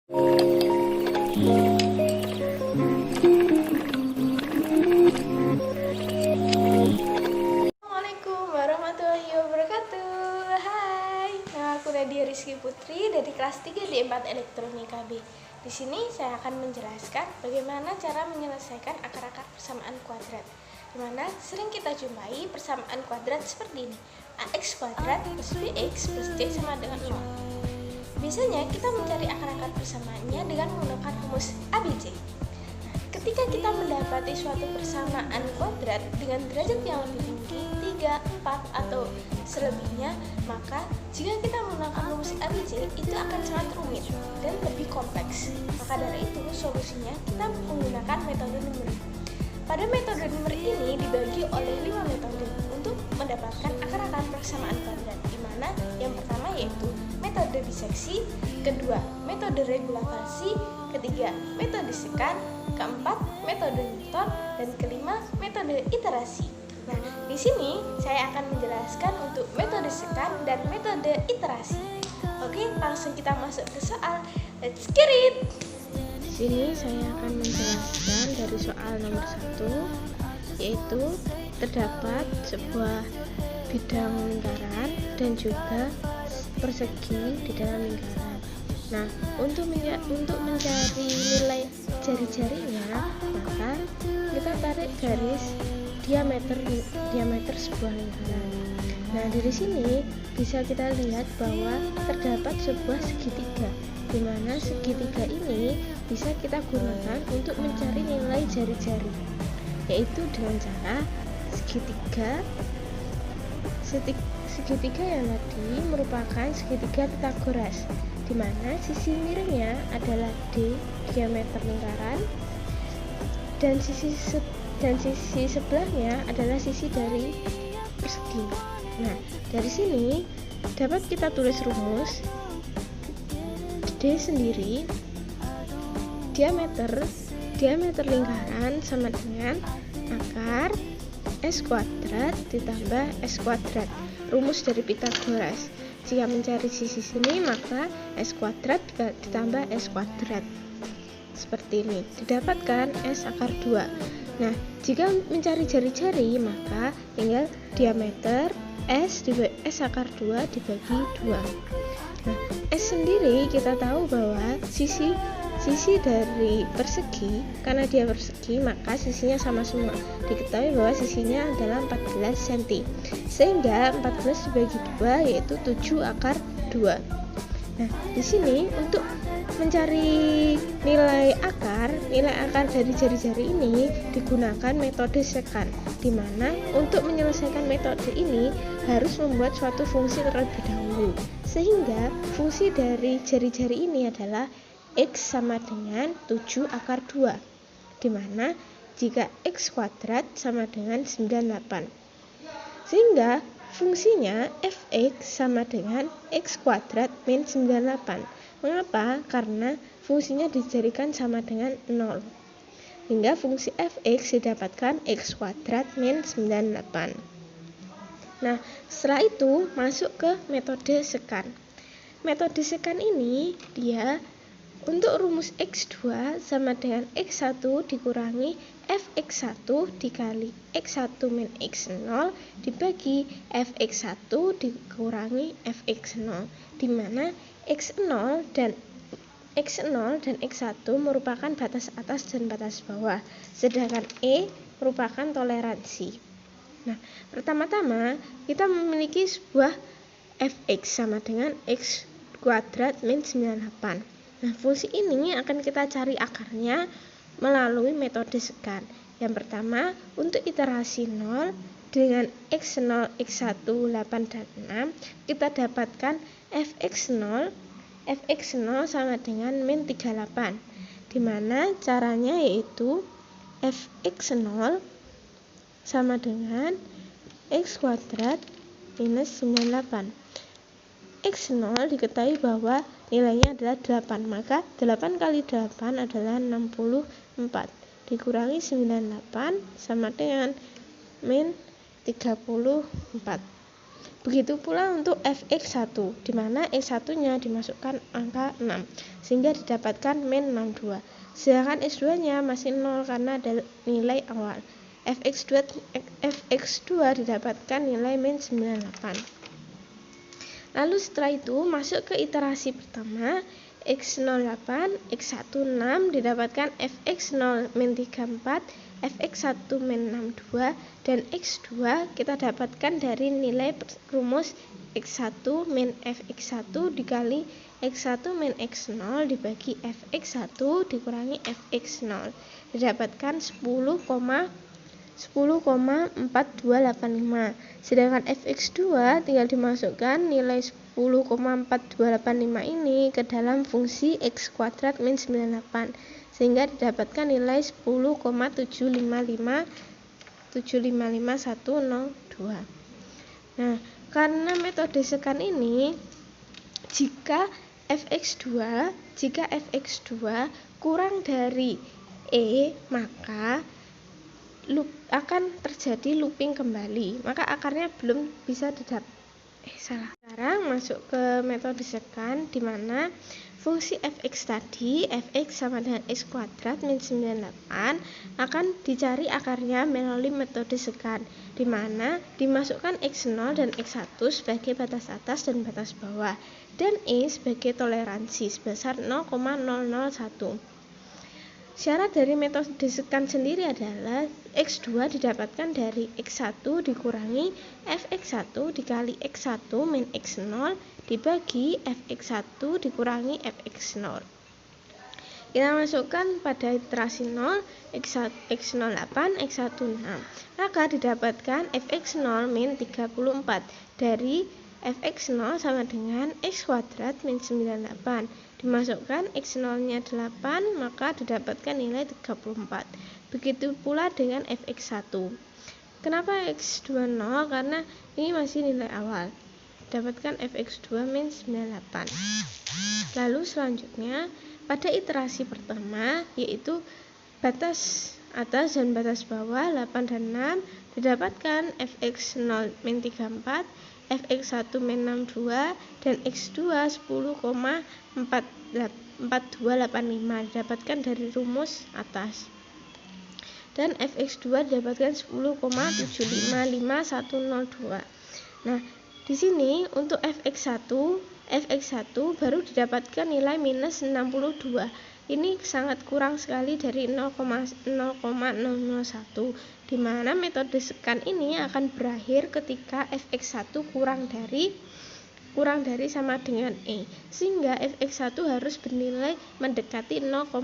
Assalamualaikum warahmatullahi wabarakatuh. Hai, nama aku Nadia Rizky Putri dari kelas 3 D4 Elektronika B. Di sini saya akan menjelaskan bagaimana cara menyelesaikan akar-akar persamaan kuadrat, di mana sering kita jumpai persamaan kuadrat seperti ini: ax kuadrat plus bx plus c sama dengan 0. Biasanya kita mencari akar-akar persamaannya dengan menggunakan rumus ABC. Ketika kita mendapati suatu persamaan kuadrat dengan derajat yang lebih tinggi, 3, 4, atau selebihnya, maka jika kita menggunakan rumus ABC, itu akan sangat rumit dan lebih kompleks. Maka dari itu, solusinya kita menggunakan metode numerik. Pada metode numerik ini dibagi oleh 5 metode untuk mendapatkan akar-akar persamaan kuadrat, di mana yang pertama yaitu metode biseksi, kedua metode regularisasi, ketiga metode sekant, keempat metode Newton, dan kelima metode iterasi. Nah, di sini saya akan menjelaskan untuk metode sekant dan metode iterasi. Oke, langsung kita masuk ke soal. Let's get it! Di sini saya akan menjelaskan dari soal nomor 1, yaitu terdapat sebuah bidang lingkaran dan juga persegi di dalam lingkaran. Nah, untuk mencari nilai jari-jarinya, maka kita tarik garis diameter sebuah lingkaran. Nah, dari sini bisa kita lihat bahwa terdapat sebuah segitiga, di mana segitiga ini bisa kita gunakan untuk mencari nilai jari-jari, yaitu dengan cara segitiga yang tadi merupakan segitiga Pythagoras, di mana sisi miringnya adalah D diameter lingkaran dan sisi sebelahnya adalah sisi dari persegi. Nah, dari sini dapat kita tulis rumus D sendiri diameter lingkaran sama dengan akar S kuadrat ditambah S kuadrat, rumus dari Pythagoras. Jika mencari sisi sini, maka S kuadrat ditambah S kuadrat seperti ini, didapatkan S akar 2. Nah, jika mencari jari-jari, maka tinggal diameter S akar 2 dibagi 2. Nah, S sendiri kita tahu bahwa sisi dari persegi, karena dia persegi maka sisinya sama semua. Diketahui bahwa sisinya adalah 14 cm, sehingga 14 dibagi 2 yaitu 7 akar 2. Nah, di sini untuk mencari nilai akar dari jari-jari ini digunakan metode sekant, di mana untuk menyelesaikan metode ini harus membuat suatu fungsi terlebih dahulu, sehingga fungsi dari jari-jari ini adalah X sama dengan 7 akar 2, di mana jika X kuadrat sama dengan 98, sehingga fungsinya fx sama dengan X kuadrat min 98. Mengapa? Karena fungsinya dijadikan sama dengan 0, hingga fungsi fx didapatkan X kuadrat min 98. Nah, setelah itu masuk ke metode sekant. Metode sekant ini dia untuk rumus X2 sama dengan X1 dikurangi Fx1 dikali X1 min X0 dibagi Fx1 dikurangi Fx0, di mana X0 dan X1 merupakan batas atas dan batas bawah, sedangkan E merupakan toleransi. Nah, pertama-tama kita memiliki sebuah Fx sama dengan X kuadrat min 98. Nah, fungsi ini akan kita cari akarnya melalui metode sekant. Yang pertama, untuk iterasi 0 dengan X0, X1, 8, dan 6, kita dapatkan Fx0 sama dengan min 38, di mana caranya yaitu Fx0 sama dengan X kuadrat minus 98. X0 diketahui bahwa nilainya adalah 8, maka 8 kali 8 adalah 64 dikurangi 98 sama dengan min 34. Begitu pula untuk fx1, di mana x1-nya dimasukkan angka 6, sehingga didapatkan min 62. Sedangkan x2-nya masih 0 karena ada nilai awal. fx2 didapatkan nilai min 98. Lalu setelah itu masuk ke iterasi pertama, x08, x1 6 didapatkan fx0 min 34, fx1 min 62, dan x2 kita dapatkan dari nilai rumus x1 min fx1 dikali x1 min x0 dibagi fx1 dikurangi fx0, didapatkan 10,4285. Sedangkan fx2 tinggal dimasukkan nilai 10,4285 ini ke dalam fungsi x kuadrat min 98, sehingga didapatkan nilai 10,755102. Nah, karena metode sekan ini jika fx2 kurang dari E, maka akan terjadi looping kembali, maka akarnya belum bisa Sekarang masuk ke metode sekan, di mana fungsi fx tadi, fx sama dengan x kuadrat min 98, akan dicari akarnya melalui metode sekan, di mana dimasukkan x0 dan x1 sebagai batas atas dan batas bawah, dan E sebagai toleransi sebesar 0,001. Syarat dari metode sekan sendiri adalah x2 didapatkan dari x1 dikurangi fx1 dikali x1 min x0 dibagi fx1 dikurangi fx0. Kita masukkan pada iterasi 0, x08, x1 6. Maka didapatkan fx0 min 34 dari fx0 sama dengan x kuadrat min 98. Dimasukkan x0-nya 8, maka didapatkan nilai 34. Begitu pula dengan fx1. Kenapa x2 0? Karena ini masih nilai awal. Dapatkan fx2 min 98. Lalu selanjutnya pada iterasi pertama, yaitu batas atas dan batas bawah 8 dan 6, didapatkan fx0 min 34, fx1 min 62, dan x2 10,4285 didapatkan dari rumus atas, dan fx2 didapatkan 10,755102. Nah, di sini untuk fx1 baru didapatkan nilai minus 62. Ini sangat kurang sekali dari 0,001, di mana metode sekan ini akan berakhir ketika fx1 kurang dari sama dengan E, sehingga fx1 harus bernilai mendekati 0,001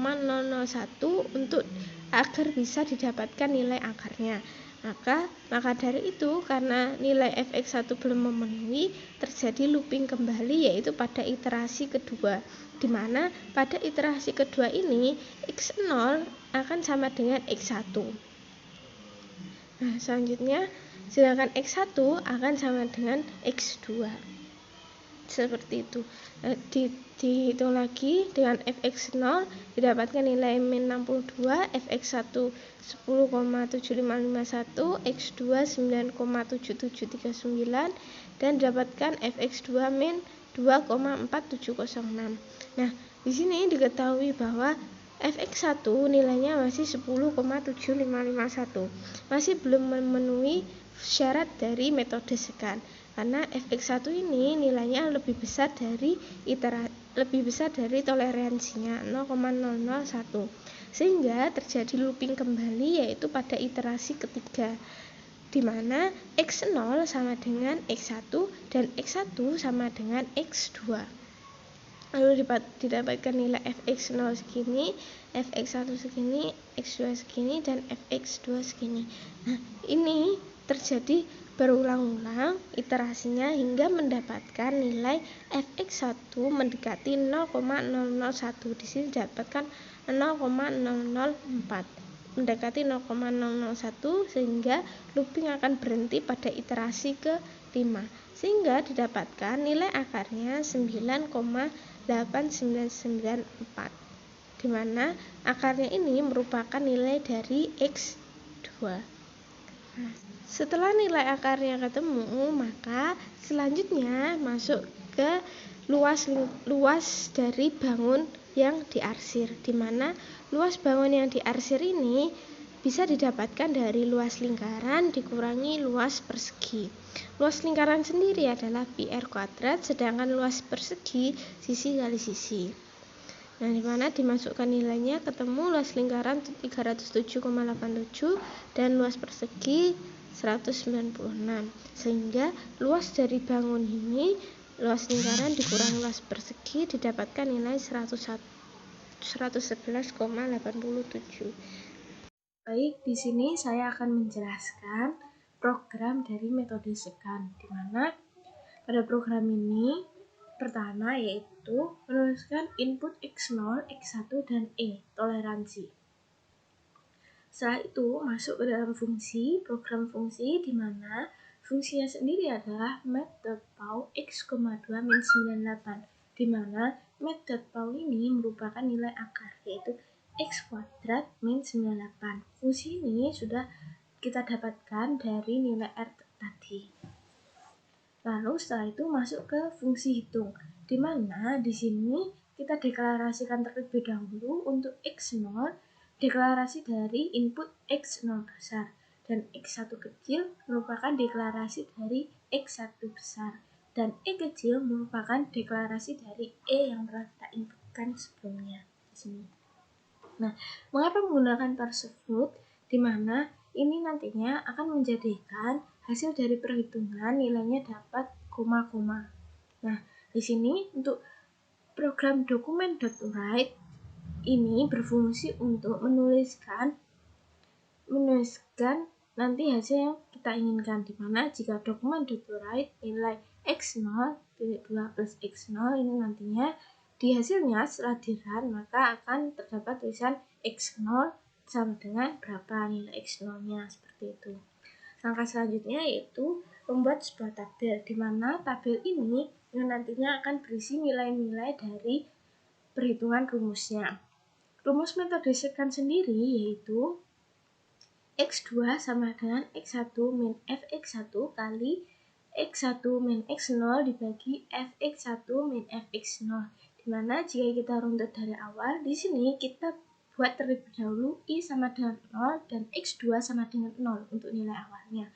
untuk agar bisa didapatkan nilai akarnya. Maka dari itu, karena nilai fx1 belum memenuhi, terjadi looping kembali, yaitu pada iterasi kedua, di mana pada iterasi kedua ini x0 akan sama dengan x1. Nah, selanjutnya sedangkan x1 akan sama dengan x2. Seperti itu. Dihitung lagi dengan fx0 didapatkan nilai min 62, fx1 10,7551, x2 9,7739, dan didapatkan fx2 min 2,4706. Nah, di sini diketahui bahwa fx1 nilainya masih 10,7551, masih belum memenuhi syarat dari metode sekan, karena fx1 ini nilainya lebih besar dari toleransinya 0,001, sehingga terjadi looping kembali, yaitu pada iterasi ketiga, di mana x0 sama dengan x1 dan x1 sama dengan x2. Lalu didapatkan nilai fx0 segini, fx1 segini, x2 segini, dan fx2 segini. Nah, ini terjadi berulang-ulang iterasinya hingga mendapatkan nilai fx1 mendekati 0,001. Di sini didapatkan 0,004. Mendekati 0,001, sehingga looping akan berhenti pada iterasi ke-5, sehingga didapatkan nilai akarnya 9,8994, di mana akarnya ini merupakan nilai dari x2. Nah, setelah nilai akarnya ketemu, maka selanjutnya masuk ke luas dari bangun yang diarsir, di mana luas bangun yang diarsir ini bisa didapatkan dari luas lingkaran dikurangi luas persegi. Luas lingkaran sendiri adalah pi r kuadrat, sedangkan luas persegi sisi kali sisi. Nah, di mana dimasukkan nilainya ketemu luas lingkaran 307,87 dan luas persegi 196. Sehingga luas dari bangun ini, luas lingkaran dikurangi luas persegi, didapatkan nilai 111,87. Baik, di sini saya akan menjelaskan program dari metode secant, di mana pada program ini pertama yaitu menuliskan input X0, X1, dan E, toleransi. Setelah itu masuk ke dalam fungsi, program fungsi, di mana fungsinya sendiri adalah math.pau x,2 min 98, di mana math.pau ini merupakan nilai akar, yaitu x kuadrat min 98. Fungsi ini sudah kita dapatkan dari nilai R tadi. Lalu setelah itu masuk ke fungsi hitung, di mana di sini kita deklarasikan terlebih dahulu untuk X0, deklarasi dari input X0 besar, dan X1 kecil merupakan deklarasi dari X1 besar, dan E kecil merupakan deklarasi dari E yang telah kita inputkan sebelumnya di sini. Nah, mengapa menggunakan tersebut? Di mana ini nantinya akan menjadikan hasil dari perhitungan nilainya dapat koma-koma. Nah, di sini untuk program document.write ini berfungsi untuk menuliskan nanti hasil yang kita inginkan, di mana jika document.write nilai x0 2 plus x0 ini nantinya di hasilnya setelah di-run maka akan terdapat tulisan x0 sama dengan berapa nilai x0-nya, seperti itu. Langkah selanjutnya yaitu membuat sebuah tabel, di mana tabel ini yang nantinya akan berisi nilai-nilai dari perhitungan rumusnya. Rumus metode secant sendiri yaitu X2 sama dengan X1 min Fx1 kali X1 min X0 dibagi Fx1 min Fx0. Dimana jika kita runtut dari awal, di sini kita buat terlebih dahulu I sama dengan 0 dan X2 sama dengan 0 untuk nilai awalnya.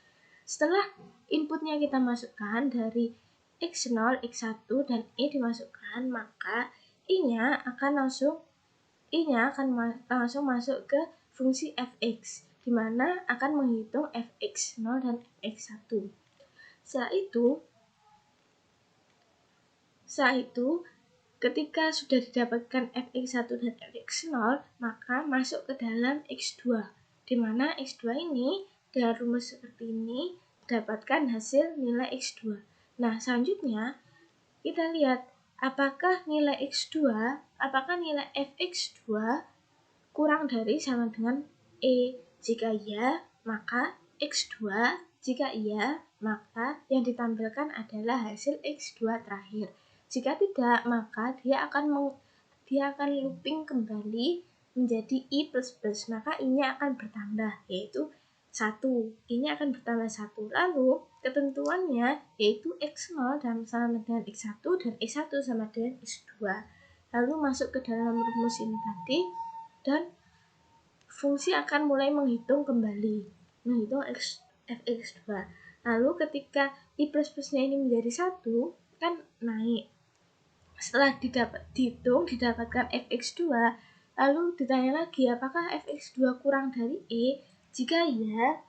Setelah inputnya kita masukkan dari X0, X1, dan E dimasukkan, maka I-nya akan langsung masuk ke fungsi Fx, di mana akan menghitung Fx0 dan Fx1. Setelah itu, ketika sudah didapatkan Fx1 dan Fx0, maka masuk ke dalam X2, di mana X2 ini dengan rumus seperti ini dapatkan hasil nilai X2. Nah, selanjutnya kita lihat apakah nilai Fx2 kurang dari sama dengan E. Jika iya, maka X2. Jika iya, maka yang ditampilkan adalah hasil X2 terakhir. Jika tidak, maka dia akan looping kembali menjadi I++, maka I-nya akan bertambah, yaitu 1. I-nya akan bertambah 1. Lalu, ketentuannya yaitu X0 sama dengan X1 dan X1 sama dengan X2. Lalu masuk ke dalam rumus ini tadi, dan fungsi akan mulai menghitung Fx2. Lalu ketika I++ nya ini menjadi 1, kan naik. Setelah dihitung, didapatkan Fx2, lalu ditanya lagi apakah Fx2 kurang dari E. Jika iya,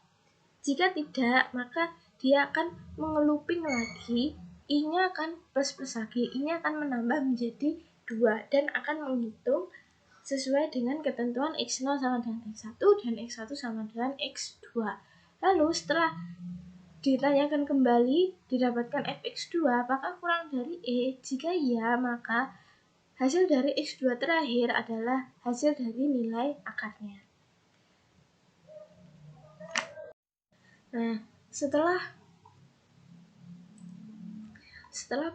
jika tidak, maka dia akan mengeluping lagi, I-nya akan plus lagi, I-nya akan menambah menjadi 2 dan akan menghitung sesuai dengan ketentuan X0 sama dengan X1 dan X1 sama dengan X2. Lalu setelah ditanyakan kembali, didapatkan Fx2 apakah kurang dari E. Jika iya, maka hasil dari X2 terakhir adalah hasil dari nilai akarnya. Nah, setelah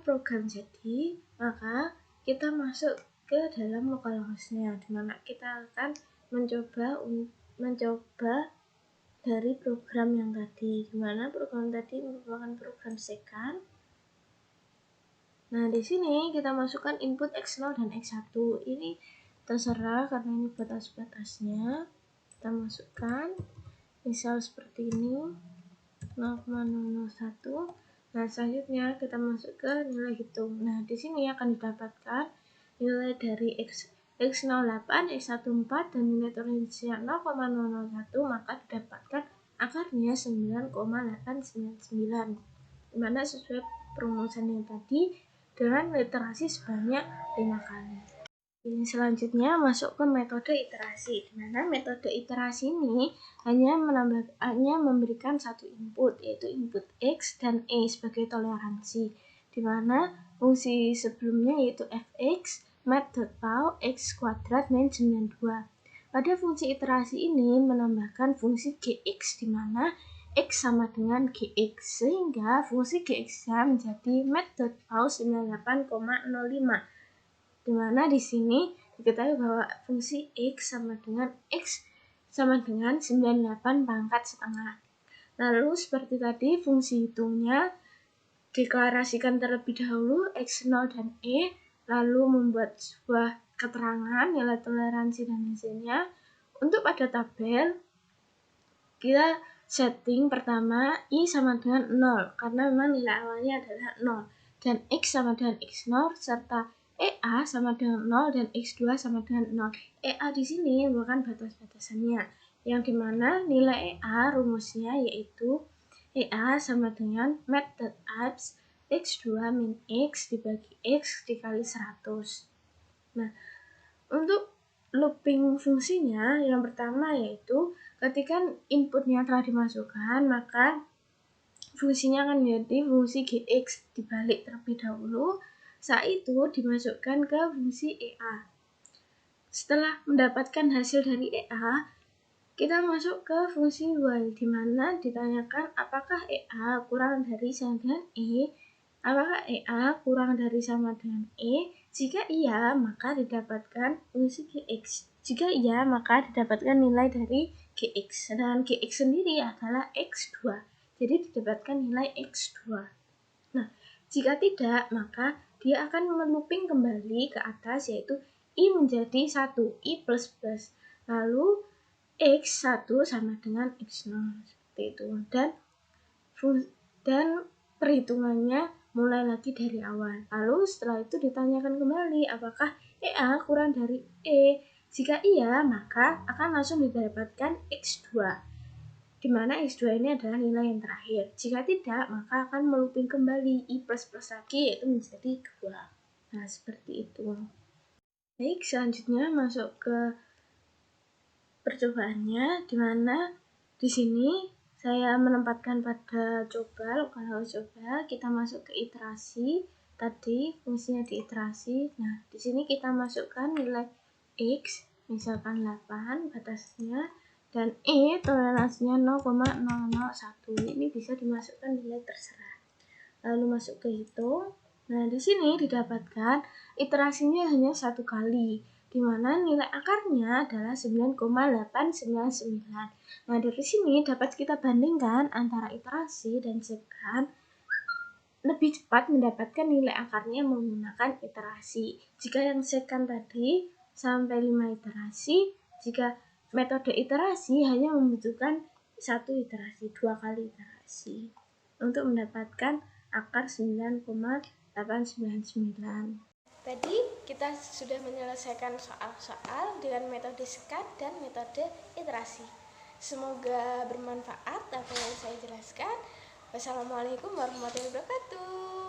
program jadi, maka kita masuk ke dalam localhost-nya, di mana kita akan mencoba dari program yang tadi, dimana program tadi merupakan program secant. Nah, di sini kita masukkan input X0 dan X1. Ini terserah karena ini batas-batasnya. Kita masukkan, misal seperti ini, 0,001. Nah, selanjutnya kita masuk ke nilai hitung. Nah, di sini akan didapatkan nilai dari X08, X14, dan nilai toleransinya 0,001, maka didapatkan akarnya 9,899, dimana sesuai perumusan yang tadi dengan iterasi sebanyak 5 kali. Ini selanjutnya masuk ke metode iterasi, di mana metode iterasi ini hanya memberikan satu input, yaitu input X dan E sebagai toleransi, di mana fungsi sebelumnya yaitu fx mat.pau x kuadrat min 92. Pada fungsi iterasi ini menambahkan fungsi gx, di mana x sama dengan gx, sehingga fungsi gx-nya menjadi mat.pau 98,05. Dimana di sini diketahui bahwa fungsi x sama dengan 98 pangkat setengah. Lalu seperti tadi fungsi hitungnya deklarasikan terlebih dahulu X0 dan E, lalu membuat sebuah keterangan nilai toleransi dan hasilnya. Untuk pada tabel kita setting pertama I sama dengan 0 karena memang nilai awalnya adalah 0, dan X sama dengan X0 serta EA sama dengan 0 dan X2 sama dengan 0. EA di sini merupakan batas-batasannya, yang dimana nilai EA rumusnya yaitu EA sama dengan mat.abs X2 min X dibagi X dikali 100. Nah, untuk looping fungsinya yang pertama yaitu ketika inputnya telah dimasukkan, maka fungsinya akan menjadi fungsi gx dibalik terlebih dahulu. Saat itu dimasukkan ke fungsi EA. Setelah mendapatkan hasil dari EA, kita masuk ke fungsi while, di mana ditanyakan apakah EA kurang dari sama dengan E. Apakah EA kurang dari sama dengan E? Jika iya, maka didapatkan fungsi gx. Jika iya, maka didapatkan nilai dari gx. Sedangkan gx sendiri adalah x2. Jadi didapatkan nilai x2. Nah, jika tidak, maka dia akan melooping kembali ke atas, yaitu I menjadi 1, I plus plus. Lalu X1 sama dengan X0, seperti itu. Dan perhitungannya mulai lagi dari awal. Lalu setelah itu ditanyakan kembali apakah EA kurang dari E. Jika iya, maka akan langsung didapatkan X2, di mana X2 ini adalah nilai yang terakhir. Jika tidak, maka akan melooping kembali I plus plus lagi, yaitu menjadi 2. Nah, seperti itu. Baik, selanjutnya masuk ke percobaannya, di mana di sini saya menempatkan pada coba, kalau coba kita masuk ke iterasi. Tadi fungsinya di iterasi. Nah, di sini kita masukkan nilai X, misalkan 8 batasnya, dan E toleransinya 0,001. Ini bisa dimasukkan nilai terserah. Lalu masuk ke hitung. Nah, di sini didapatkan iterasinya hanya satu kali, di mana nilai akarnya adalah 9,899. Nah, dari sini dapat kita bandingkan antara iterasi dan secant. Lebih cepat mendapatkan nilai akarnya menggunakan iterasi. Jika yang secant tadi sampai 5 iterasi, jika metode iterasi hanya membutuhkan 1 iterasi, 2 kali iterasi untuk mendapatkan akar 9,899. Tadi kita sudah menyelesaikan soal-soal dengan metode secant dan metode iterasi. Semoga bermanfaat apa yang saya jelaskan. Wassalamualaikum warahmatullahi wabarakatuh.